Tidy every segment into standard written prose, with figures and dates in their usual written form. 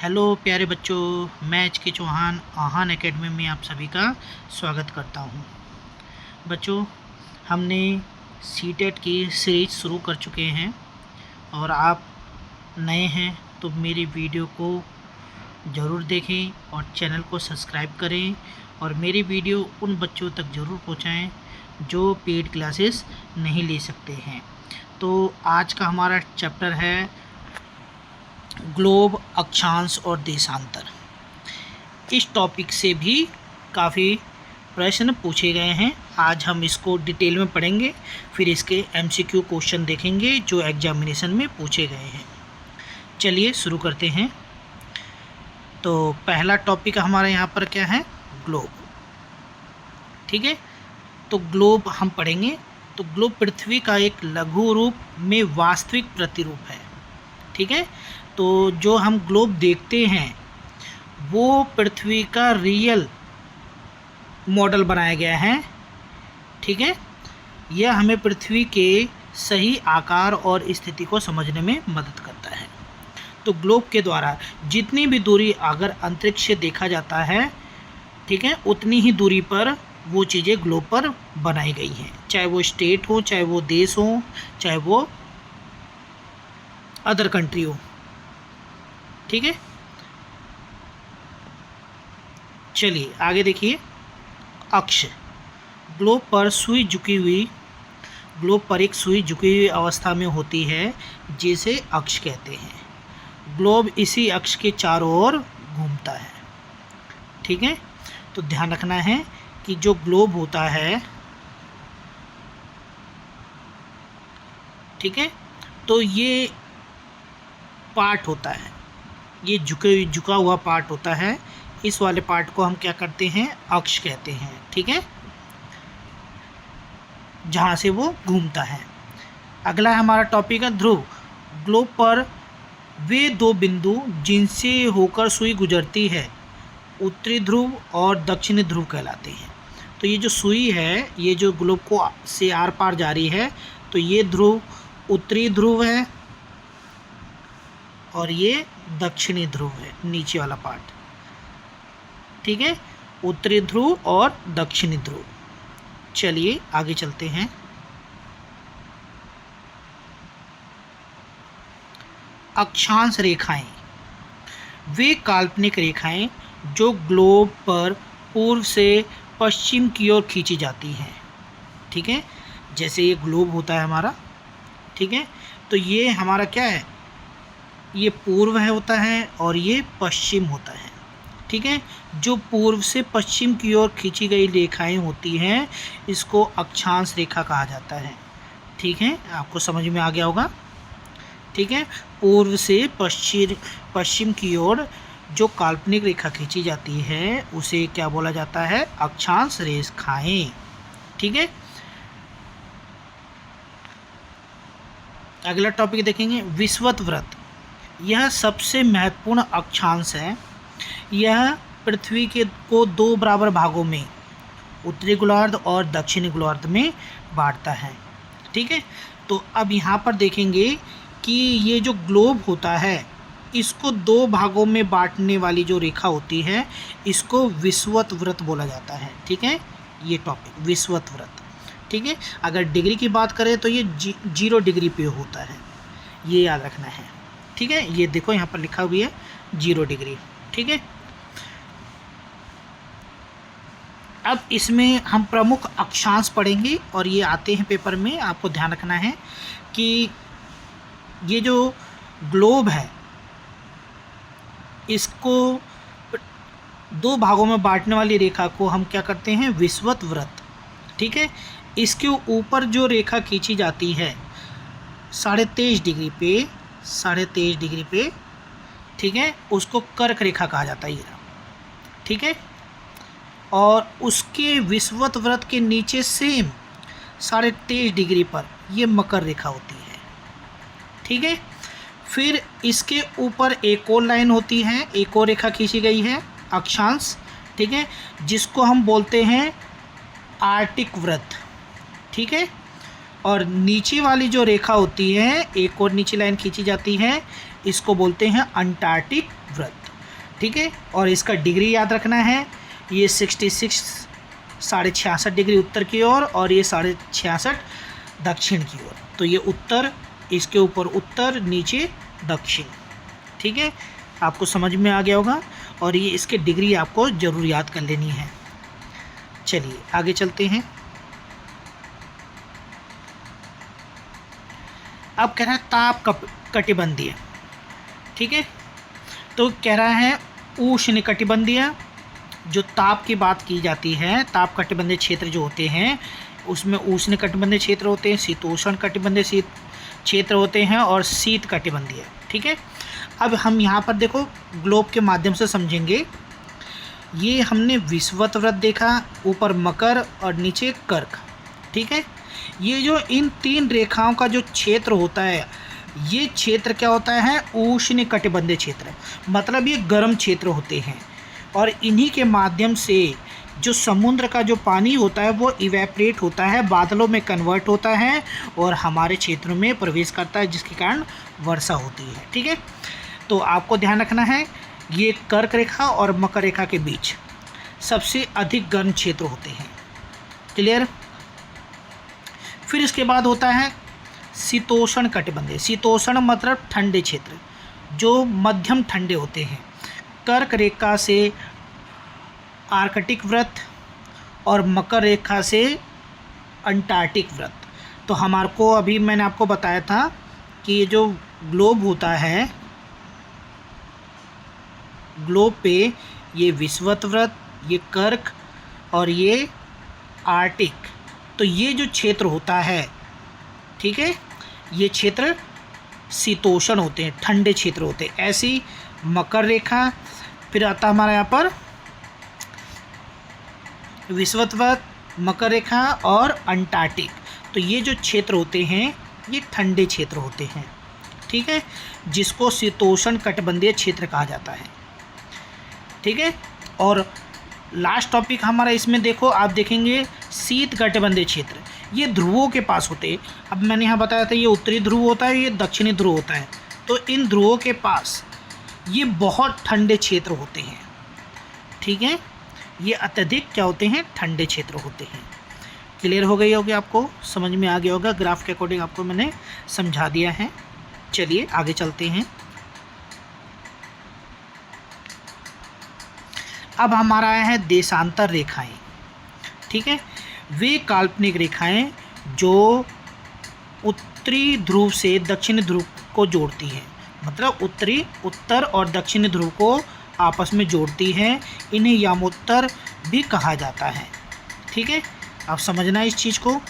Hello प्यारे बच्चों, मैं एच के चौहान आहान एकेडमी में आप सभी का स्वागत करता हूं। बच्चों, हमने सीटेट की सीरीज शुरू कर चुके हैं और आप नए हैं तो मेरी वीडियो को ज़रूर देखें और चैनल को सब्सक्राइब करें और मेरी वीडियो उन बच्चों तक ज़रूर पहुंचाएं जो पेड क्लासेस नहीं ले सकते हैं। तो आज का हमारा चैप्टर है ग्लोब, अक्षांश और देशांतर। इस टॉपिक से भी काफ़ी प्रश्न पूछे गए हैं। आज हम इसको डिटेल में पढ़ेंगे, फिर इसके एमसीक्यू क्वेश्चन देखेंगे जो एग्जामिनेशन में पूछे गए हैं। चलिए शुरू करते हैं। तो पहला टॉपिक हमारा यहाँ पर क्या है? ग्लोब। ठीक है, तो ग्लोब हम पढ़ेंगे। तो ग्लोब पृथ्वी का एक लघु रूप में वास्तविक प्रतिरूप है। ठीक है, तो जो हम ग्लोब देखते हैं वो पृथ्वी का रियल मॉडल बनाया गया है। ठीक है, यह हमें पृथ्वी के सही आकार और स्थिति को समझने में मदद करता है। तो ग्लोब के द्वारा जितनी भी दूरी अगर अंतरिक्ष से देखा जाता है, ठीक है, उतनी ही दूरी पर वो चीज़ें ग्लोब पर बनाई गई हैं, चाहे वो स्टेट हो, चाहे वो देश हो, चाहे वो अदर कंट्री हो। ठीक है, चलिए आगे देखिए। अक्ष। ग्लोब पर एक सुई झुकी हुई अवस्था में होती है जिसे अक्ष कहते हैं। ग्लोब इसी अक्ष के चारों ओर घूमता है। ठीक है, तो ध्यान रखना है कि जो ग्लोब होता है, ठीक है, तो ये पार्ट होता है, ये झुका हुआ पार्ट होता है। इस वाले पार्ट को हम क्या करते हैं? अक्ष कहते हैं। ठीक है, जहाँ से वो घूमता है। अगला हमारा टॉपिक है ध्रुव। ग्लोब पर वे दो बिंदु जिनसे होकर सुई गुजरती है उत्तरी ध्रुव और दक्षिणी ध्रुव कहलाते हैं। तो ये जो सुई है, ये जो ग्लोब को से आर पार जा रही है, तो ये ध्रुव उत्तरी ध्रुव है और ये दक्षिणी ध्रुव है, नीचे वाला पार्ट। ठीक है, उत्तरी ध्रुव और दक्षिणी ध्रुव। चलिए आगे चलते हैं। अक्षांश रेखाएं। वे काल्पनिक रेखाएं जो ग्लोब पर पूर्व से पश्चिम की ओर खींची जाती हैं। ठीक है, जैसे ये ग्लोब होता है हमारा, ठीक है, तो ये हमारा क्या है? ये पूर्व है होता है और ये पश्चिम होता है। ठीक है, जो पूर्व से पश्चिम की ओर खींची गई रेखाएं होती हैं इसको अक्षांश रेखा कहा जाता है। ठीक है, आपको समझ में आ गया होगा। ठीक है, पूर्व से पश्चिम की ओर जो काल्पनिक रेखा खींची जाती है उसे क्या बोला जाता है? अक्षांश रेखाएं। ठीक है, अगला टॉपिक देखेंगे विषुवत वृत्त। यह सबसे महत्वपूर्ण अक्षांश है। यह पृथ्वी को दो बराबर भागों में, उत्तरी गोलार्ध और दक्षिणी गोलार्ध में बांटता है। ठीक है, तो अब यहाँ पर देखेंगे कि ये जो ग्लोब होता है इसको दो भागों में बांटने वाली जो रेखा होती है इसको विषुवत वृत्त बोला जाता है। ठीक है, ये टॉपिक विषुवत वृत्त। ठीक है, अगर डिग्री की बात करें तो ये 0 डिग्री पे होता है, ये याद रखना है। ठीक है, ये देखो यहाँ पर लिखा हुआ है 0 डिग्री। ठीक है, अब इसमें हम प्रमुख अक्षांश पढ़ेंगे और ये आते हैं पेपर में। आपको ध्यान रखना है कि ये जो ग्लोब है इसको दो भागों में बांटने वाली रेखा को हम क्या करते हैं? विषुवत वृत्त। ठीक है, इसके ऊपर जो रेखा खींची जाती है 23.5 डिग्री पे, ठीक है, उसको कर्क रेखा कहा जाता है। ठीक है, और उसके विषुवत वृत्त के नीचे सेम 23.5 डिग्री पर ये मकर रेखा होती है। ठीक है, फिर इसके ऊपर एक और लाइन होती है, एक और रेखा खींची गई है अक्षांश। ठीक है, जिसको हम बोलते हैं आर्टिक वृत्त। ठीक है, और नीचे वाली जो रेखा होती है, एक और नीचे लाइन खींची जाती है, इसको बोलते हैं अंटार्कटिक वृत्त। ठीक है। और इसका डिग्री याद रखना है, ये 66 66.5 डिग्री उत्तर की ओर और ये 66.5 दक्षिण की ओर। तो ये उत्तर, इसके ऊपर उत्तर, नीचे दक्षिण। ठीक है, आपको समझ में आ गया होगा। और ये इसके डिग्री आपको ज़रूर याद कर लेनी है। चलिए आगे चलते हैं। अब कह रहा है ताप कटिबंधीय। ठीक है, तो कह रहा है उष्ण कटिबंधीय। जो ताप की बात की जाती है, ताप कटिबंधीय क्षेत्र जो होते हैं उसमें उष्ण कटिबंधीय क्षेत्र होते हैं, शीतोष्ण कटिबंधीय क्षेत्र होते हैं और शीत कटिबंधीय। ठीक है, अब हम यहाँ पर देखो ग्लोब के माध्यम से समझेंगे। ये हमने विषुवत व्रत देखा, ऊपर मकर और नीचे कर्क। ठीक है, ये जो इन 3 रेखाओं का जो क्षेत्र होता है, ये क्षेत्र क्या होता है, उष्ण कटिबंधीय क्षेत्र, मतलब ये गर्म क्षेत्र होते हैं। और इन्हीं के माध्यम से जो समुद्र का जो पानी होता है वो इवेपरेट होता है, बादलों में कन्वर्ट होता है और हमारे क्षेत्रों में प्रवेश करता है, जिसके कारण वर्षा होती है। ठीक है, तो आपको ध्यान रखना है, ये कर्क रेखा और मकर रेखा के बीच सबसे अधिक गर्म क्षेत्र होते हैं। क्लियर। फिर इसके बाद होता है शीतोष्ण कटिबंधीय। शीतोष्ण मतलब ठंडे क्षेत्र, जो मध्यम ठंडे होते हैं। कर्क रेखा से आर्कटिक व्रत और मकर रेखा से अंटार्कटिक व्रत। तो हमारे को अभी मैंने आपको बताया था कि ये जो ग्लोब होता है, ग्लोब पे ये विषुवत व्रत, ये कर्क और ये आर्कटिक, तो ये जो क्षेत्र होता है, ठीक है, ये क्षेत्र शीतोष्ण होते हैं, ठंडे क्षेत्र होते हैं। ऐसी मकर रेखा, फिर आता हमारा यहाँ पर विषुवत व्रत, मकर रेखा और अंटार्कटिक। तो ये जो क्षेत्र होते हैं ये ठंडे क्षेत्र होते हैं। ठीक है, जिसको शीतोष्ण कटिबंधीय क्षेत्र कहा जाता है। ठीक है, और लास्ट टॉपिक हमारा इसमें देखो, आप देखेंगे शीत कटिबंधीय क्षेत्र, ये ध्रुवों के पास होते हैं। अब मैंने यहाँ बताया था ये उत्तरी ध्रुव होता है, ये दक्षिणी ध्रुव होता है। तो इन ध्रुवों के पास ये बहुत ठंडे क्षेत्र होते हैं। ठीक है, ये अत्यधिक क्या होते हैं, ठंडे क्षेत्र होते हैं। क्लियर हो गई होगी, आपको समझ में आ गया होगा। ग्राफ के अकॉर्डिंग आपको मैंने समझा दिया है। चलिए आगे चलते हैं। अब हमारा आया है देशांतर रेखाएं। ठीक है, वे काल्पनिक रेखाएं जो उत्तरी ध्रुव से दक्षिणी ध्रुव को जोड़ती हैं, मतलब उत्तर और दक्षिणी ध्रुव को आपस में जोड़ती हैं। इन्हें यामोत्तर भी कहा जाता है। ठीक है, आप समझना इस चीज़ को।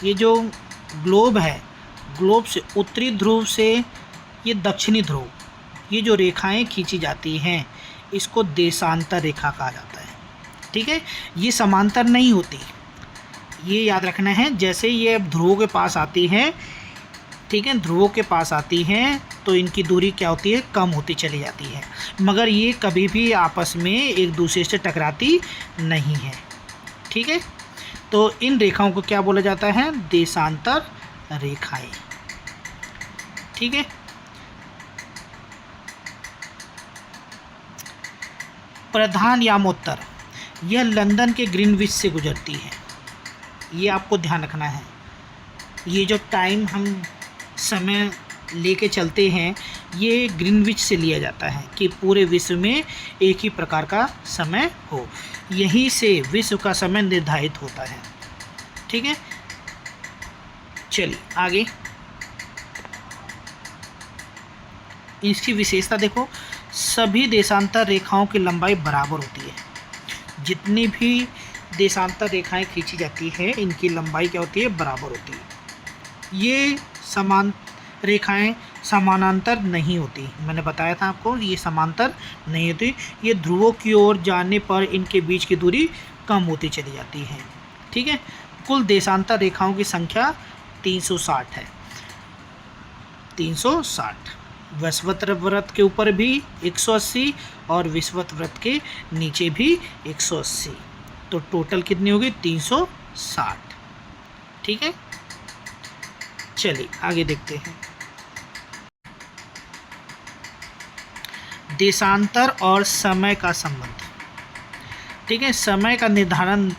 ये जो ग्लोब है, ग्लोब से उत्तरी ध्रुव से ये दक्षिणी ध्रुव, ये जो रेखाएं खींची जाती हैं इसको देशांतर रेखा कहा जाता है। ठीक है, ये समांतर नहीं होती, ये याद रखना है। जैसे ये ध्रुवों के पास आती हैं, ठीक है, ध्रुवों के पास आती हैं तो इनकी दूरी क्या होती है, कम होती चली जाती है, मगर ये कभी भी आपस में एक दूसरे से टकराती नहीं है। ठीक है, तो इन रेखाओं को क्या बोला जाता है, देशांतर रेखाएं। ठीक है, प्रधान यामोत्तर, यह लंदन के ग्रीनविच से गुजरती है। ये आपको ध्यान रखना है। ये जो टाइम हम समय लेके चलते हैं ये ग्रीनविच से लिया जाता है कि पूरे विश्व में एक ही प्रकार का समय हो, यहीं से विश्व का समय निर्धारित होता है। ठीक है, चलिए आगे। इसकी विशेषता देखो, सभी देशांतर रेखाओं की लंबाई बराबर होती है। जितनी भी देशांतर रेखाएं खींची जाती है इनकी लंबाई क्या होती है, बराबर होती है। ये समान रेखाएं समानांतर नहीं होती, मैंने बताया था आपको, ये समांतर नहीं होती। ये ध्रुवों की ओर जाने पर इनके बीच की दूरी कम होती चली जाती है। ठीक है, कुल देशांतर रेखाओं की संख्या 360 है। 360। विषुवत व्रत के ऊपर भी 180 और विषुवत व्रत के नीचे भी 180, तो टोटल कितनी होगी, 360। ठीक है, चलिए आगे देखते हैं। देशांतर और समय का संबंध। ठीक है, समय का निर्धारण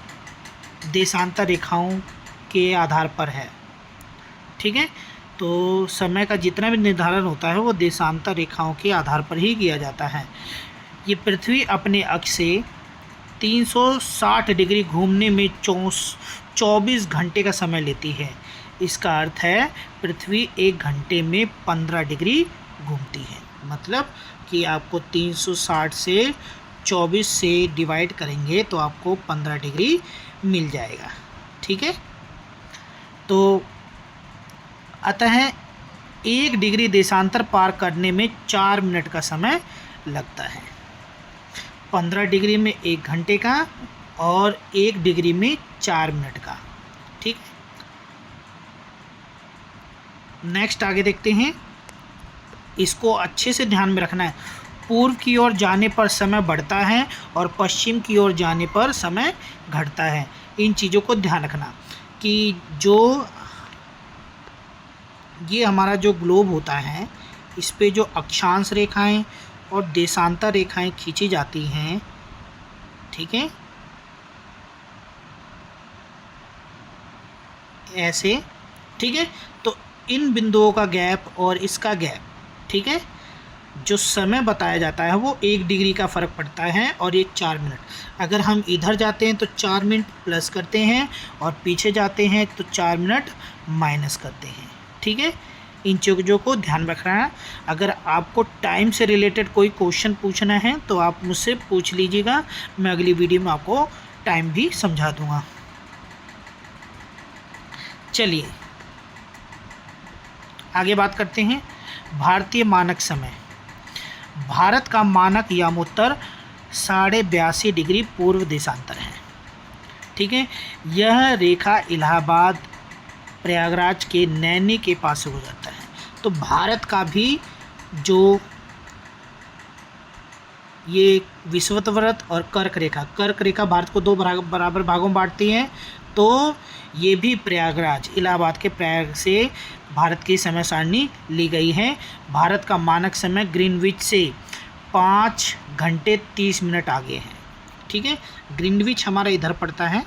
देशांतर रेखाओं के आधार पर है। ठीक है, तो समय का जितना भी निर्धारण होता है वो देशांतर रेखाओं के आधार पर ही किया जाता है। ये पृथ्वी अपने अक्ष से 360 डिग्री घूमने में 24 घंटे का समय लेती है। इसका अर्थ है पृथ्वी 1 घंटे में 15 डिग्री घूमती है। मतलब कि आपको 360 से 24 से डिवाइड करेंगे तो आपको 15 डिग्री मिल जाएगा। ठीक है, तो अतः 1 डिग्री देशांतर पार करने में 4 मिनट का समय लगता है। 15 डिग्री में 1 घंटे का और 1 डिग्री में 4 मिनट का। ठीक है, नेक्स्ट आगे देखते हैं। इसको अच्छे से ध्यान में रखना है। पूर्व की ओर जाने पर समय बढ़ता है और पश्चिम की ओर जाने पर समय घटता है। इन चीज़ों को ध्यान रखना कि जो ये हमारा जो ग्लोब होता है इस पे जो अक्षांश रेखाएं और देशांतर रेखाएं खींची जाती हैं, ठीक है, ऐसे। ठीक है, तो इन बिंदुओं का गैप और इसका गैप, ठीक है, जो समय बताया जाता है वो 1 डिग्री का फ़र्क पड़ता है और ये 4 मिनट। अगर हम इधर जाते हैं तो 4 मिनट प्लस करते हैं और पीछे जाते हैं तो 4 मिनट माइनस करते हैं। ठीक है, इन चीज़ों को ध्यान रखना है। अगर आपको टाइम से रिलेटेड कोई क्वेश्चन पूछना है तो आप मुझसे पूछ लीजिएगा, मैं अगली वीडियो में आपको टाइम भी समझा दूँगा। चलिए आगे बात करते हैं। भारतीय मानक समय। भारत का मानक यामोत्तर 82.5 डिग्री पूर्व देशांतर है। ठीक है, यह रेखा इलाहाबाद प्रयागराज के नैनी के पास से गुजरता है। तो भारत का भी जो ये विषुवत और कर्क रेखा भारत को 2 बराबर भागों में बांटती है। तो ये भी प्रयागराज, इलाहाबाद के प्रयाग से भारत की समय सारणी ली गई है। भारत का मानक समय ग्रीनविच से 5 घंटे 30 मिनट आगे है। ठीक है, ग्रीनविच हमारा इधर पड़ता है।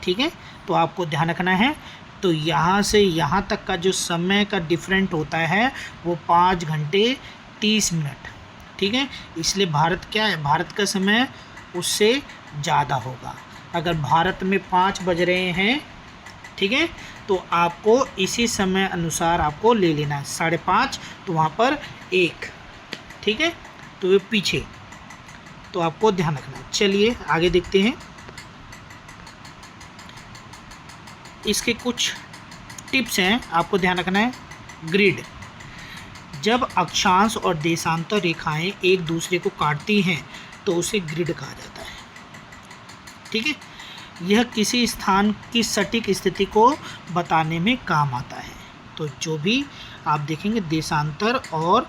ठीक है, तो आपको ध्यान रखना है। तो यहाँ से यहाँ तक का जो समय का डिफरेंट होता है वो 5 घंटे 30 मिनट। ठीक है, इसलिए भारत क्या है, भारत का समय उससे ज़्यादा होगा। अगर भारत में 5 बज रहे हैं, ठीक है, तो आपको इसी समय अनुसार आपको ले लेना है। 5:30 तो वहाँ पर 1, ठीक है, तो ये पीछे, तो आपको ध्यान रखना है। चलिए आगे देखते हैं। इसके कुछ टिप्स हैं, आपको ध्यान रखना है। ग्रिड, जब अक्षांश और देशांतर रेखाएं एक दूसरे को काटती हैं तो उसे ग्रिड कहा जाता है। ठीक है, यह किसी स्थान की सटीक स्थिति को बताने में काम आता है। तो जो भी आप देखेंगे देशांतर और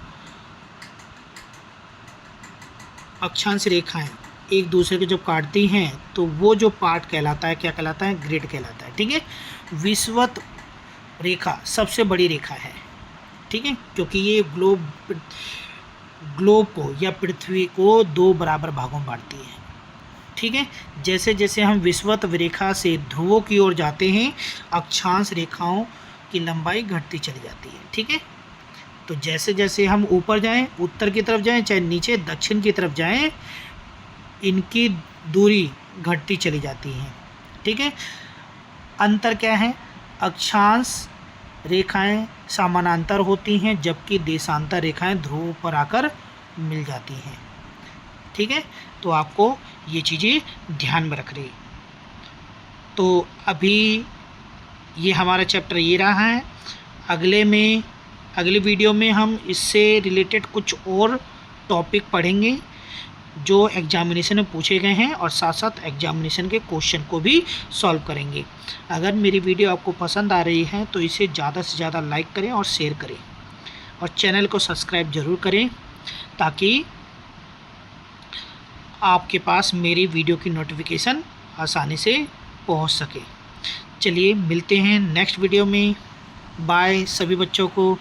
अक्षांश रेखाएं एक दूसरे को जब काटती हैं तो वो जो पार्ट कहलाता है, क्या कहलाता है, ग्रिड कहलाता है। ठीक है, विषुवत रेखा सबसे बड़ी रेखा है। ठीक है, क्योंकि ये ग्लोब को या पृथ्वी को 2 बराबर भागों में बांटती है। ठीक है, जैसे जैसे हम विषुवत रेखा से ध्रुवों की ओर जाते हैं अक्षांश रेखाओं की लंबाई घटती चली जाती है। ठीक है, तो जैसे जैसे हम ऊपर जाएं, उत्तर की तरफ जाएं, चाहे नीचे दक्षिण की तरफ जाएं, इनकी दूरी घटती चली जाती है। ठीक है, अंतर क्या है, अक्षांश रेखाएं समानांतर होती हैं जबकि देशांतर रेखाएं ध्रुव पर आकर मिल जाती हैं। ठीक है, तो आपको ये चीज़ें ध्यान में रख रही। तो अभी ये हमारा चैप्टर ये रहा है। अगले वीडियो में हम इससे रिलेटेड कुछ और टॉपिक पढ़ेंगे जो एग्जामिनेशन में पूछे गए हैं और साथ साथ एग्जामिनेशन के क्वेश्चन को भी सॉल्व करेंगे। अगर मेरी वीडियो आपको पसंद आ रही है तो इसे ज़्यादा से ज़्यादा लाइक करें और शेयर करें और चैनल को सब्सक्राइब ज़रूर करें ताकि आपके पास मेरी वीडियो की नोटिफिकेशन आसानी से पहुंच सके। चलिए मिलते हैं नेक्स्ट वीडियो में। बाय सभी बच्चों को।